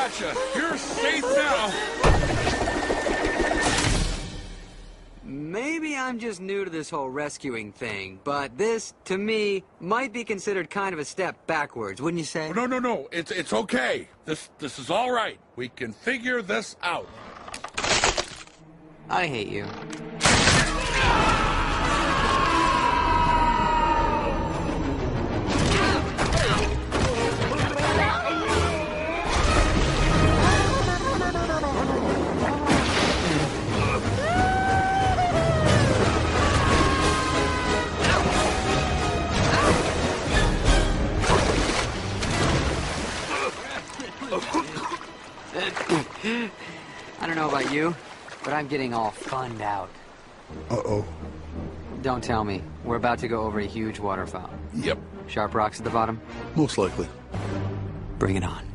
gotcha. You're safe now. Maybe I'm just new to this whole rescuing thing, but this, to me, might be considered kind of a step backwards, wouldn't you say? Oh, no. It's okay. This is all right. We can figure this out. I hate you. I don't know about you, but I'm getting all funned out. Uh-oh. Don't tell me. We're about to go over a huge waterfall. Yep. Sharp rocks at the bottom? Most likely. Bring it on.